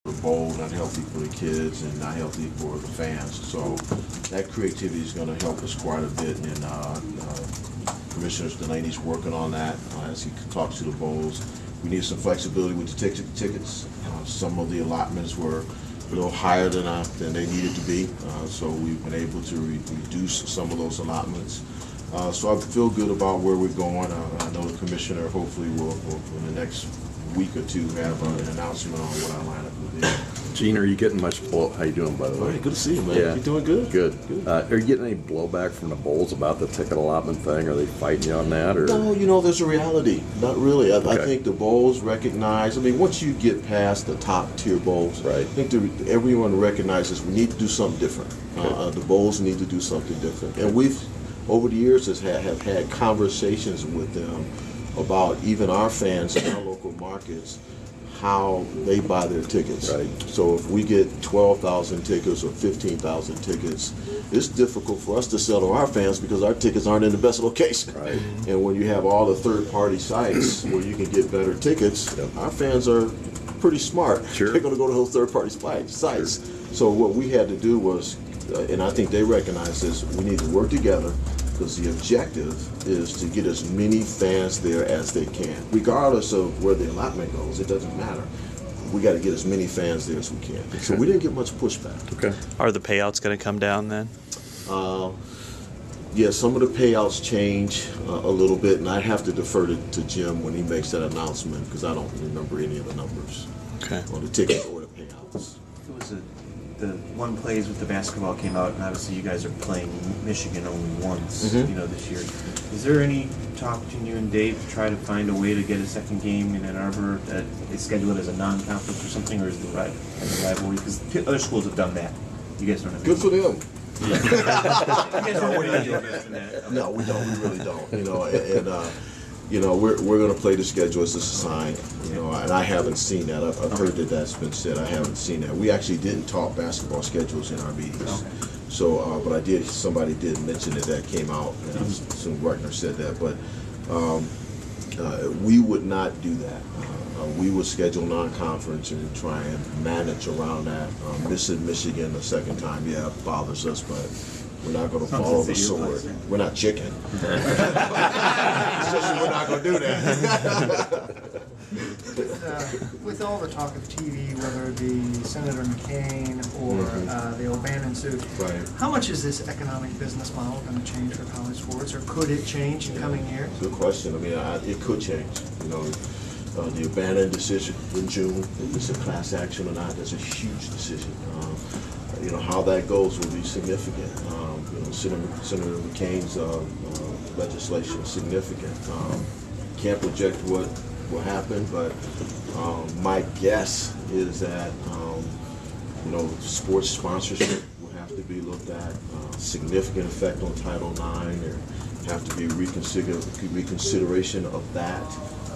the bowl, not healthy for the kids, and not healthy for the fans. So that creativity is going to help us quite a bit, and Commissioner Delaney's working on that as he talks to the bowls. We need some flexibility with the tickets. Some of the allotments were a little higher than they needed to be, so we've been able to reduce some of those allotments. So I feel good about where we're going. I know the commissioner hopefully will in the next week or two have an announcement on what our lineup will be. Gene, are you getting much blow? How you doing, by the way? Good to see you, man. Yeah. You doing good? Good. Are you getting any blowback from the bowls about the ticket allotment thing? Are they fighting you on that? Or? No, there's a reality. Not really. I Okay. think the bowls recognize, once you get past the top tier bowls, Right. I think everyone recognizes we need to do something different. The bowls need to do something different. And we've, over the years, have had conversations with them about even our fans in our local markets, how they buy their tickets. Right. So if we get 12,000 tickets or 15,000 tickets, it's difficult for us to sell to our fans because our tickets aren't in the best location. Right. And when you have all the third-party sites where you can get better tickets, Yep. our fans are pretty smart. Sure. They're going to go to those third-party sites. So what we had to do was, and I think they recognize this, we need to work together, because the objective is to get as many fans there as they can. Regardless of where the allotment goes, it doesn't matter. We got to get as many fans there as we can. So we didn't get much pushback. Okay. Are the payouts going to come down then? Yeah, some of the payouts change a little bit, and I have to defer to Jim when he makes that announcement, because I don't remember any of the numbers Okay. on the tickets or the payouts. It was the one plays with the basketball came out, and obviously you guys are playing Michigan only once, Mhm. this year. Is there any talk between you and Dave to try to find a way to get a second game in Ann Arbor that is scheduled as a non-conference or something, or is the rivalry? Because other schools have done that. You guys don't have. Good for them. You guys don't have any interest in that. No, we don't. We really don't. We're going to play the schedule as it's assigned. And I haven't seen that. I've heard that's been said. I haven't seen that. We actually didn't talk basketball schedules in our meetings. Okay. So, but somebody did mention that came out, and I assume Rutgers said that. But we would not do that. We would schedule non-conference and try and manage around that. Missing Michigan the second time, yeah, it bothers us, but we're not going to follow the sword. We're not chicken. We're not going to do that. With all the talk of TV, whether it be Senator McCain or the O'Bannon suit, Right. how much is this economic business model going to change for college sports, or could it change in coming years? Good question. It could change. The O'Bannon decision in June, if it's a class action or not, that's a huge decision. How that goes will be significant. Senator McCain's legislation is significant. Can't project what will happen, but my guess is that sports sponsorship will have to be looked at. Significant effect on Title IX. There have to be reconsideration of that.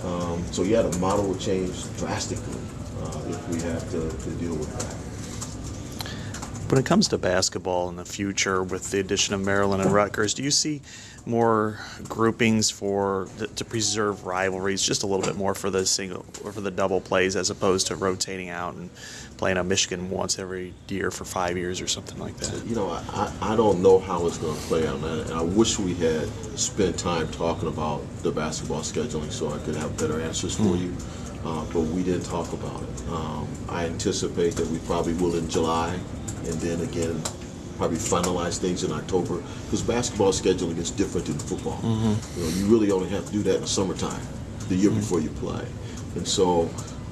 The model will change drastically if we have to deal with that. When it comes to basketball in the future, with the addition of Maryland and Rutgers, do you see more groupings to preserve rivalries, just a little bit more for the single or for the double plays, as opposed to rotating out and playing a Michigan once every year for 5 years or something like that? I don't know how it's going to play out, man. And I wish we had spent time talking about the basketball scheduling so I could have better answers for you. But we didn't talk about it. I anticipate that we probably will in July, and then again probably finalize things in October, because basketball scheduling is different than football. You really only have to do that in the summertime, the year before you play. And so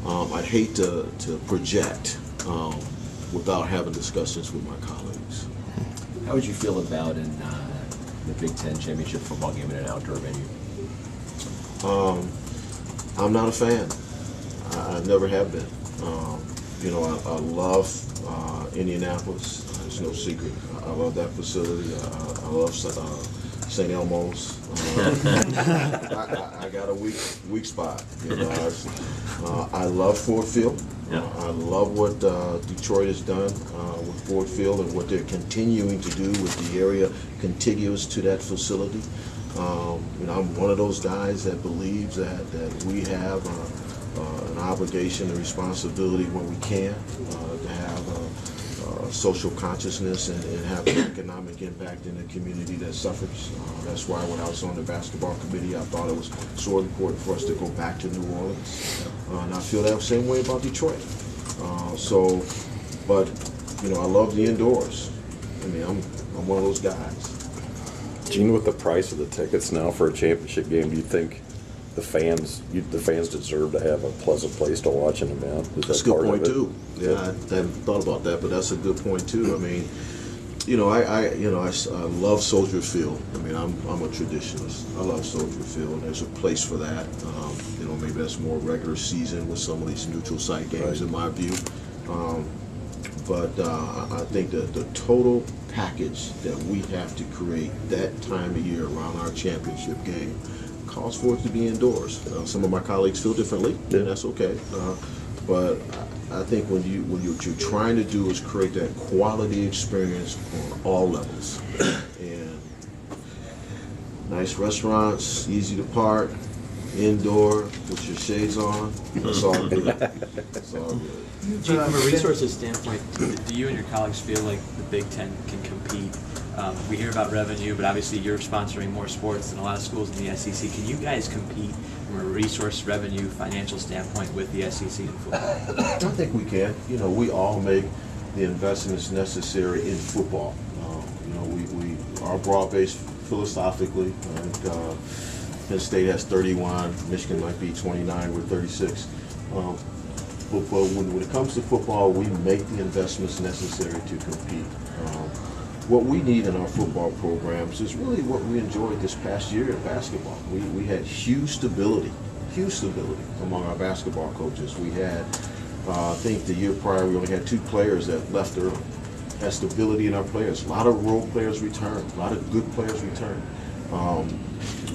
I'd hate to project without having discussions with my colleagues. How would you feel about in the Big Ten championship football game in an outdoor venue? I'm not a fan. I never have been. I love Indianapolis. It's no secret. I love that facility. I love St. Elmo's. I got a weak spot. I love Ford Field. I love what Detroit has done with Ford Field and what they're continuing to do with the area contiguous to that facility. I'm one of those guys that believes that we have an obligation, a responsibility when we can to have a social consciousness and have an economic impact in the community that suffers. That's why when I was on the basketball committee, I thought it was so important for us to go back to New Orleans. And I feel that same way about Detroit. But I love the indoors. I mean, I'm one of those guys. Gene, with the price of the tickets now for a championship game, do you think the fans deserve to have a pleasant place to watch an event? That's a good point too. Yeah, I hadn't thought about that, but that's a good point too. I mean, I love Soldier Field. I mean, I'm a traditionalist. I love Soldier Field, and there's a place for that. Maybe that's more regular season with some of these neutral site games, in my view. But I think that the total package that we have to create that time of year around our championship game calls for it to be indoors. Some of my colleagues feel differently, and that's okay. But I think what you're trying to do is create that quality experience on all levels. And nice restaurants, easy to park, indoor, with your shades on. That's all good. That's all good. Gene, from a resources standpoint, do you and your colleagues feel like the Big Ten can compete? We hear about revenue, but obviously you're sponsoring more sports than a lot of schools in the SEC. Can you guys compete from a resource, revenue, financial standpoint with the SEC in football? I think we can. We all make the investments necessary in football. We are broad-based philosophically. Penn State has 31. Michigan might be 29. We're 36. But when it comes to football, we make the investments necessary to compete. What we need in our football programs is really what we enjoyed this past year in basketball. We had huge stability among our basketball coaches. We had, I think the year prior, we only had 2 players that left early. Had stability in our players. A lot of role players returned. A lot of good players returned.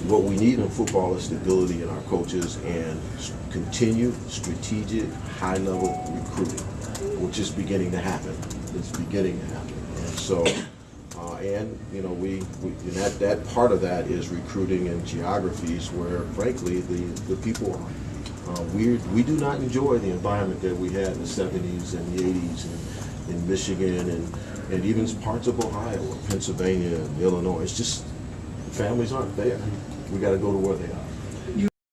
What we need in football is stability in our coaches and continued strategic, high-level recruiting, which is beginning to happen. It's beginning to happen. And so, that part of that is recruiting in geographies where, frankly, the people are. We do not enjoy the environment that we had in the 70s and the 80s and in Michigan and even parts of Ohio or Pennsylvania and Illinois. It's just, the families aren't there. We got to go to where they are.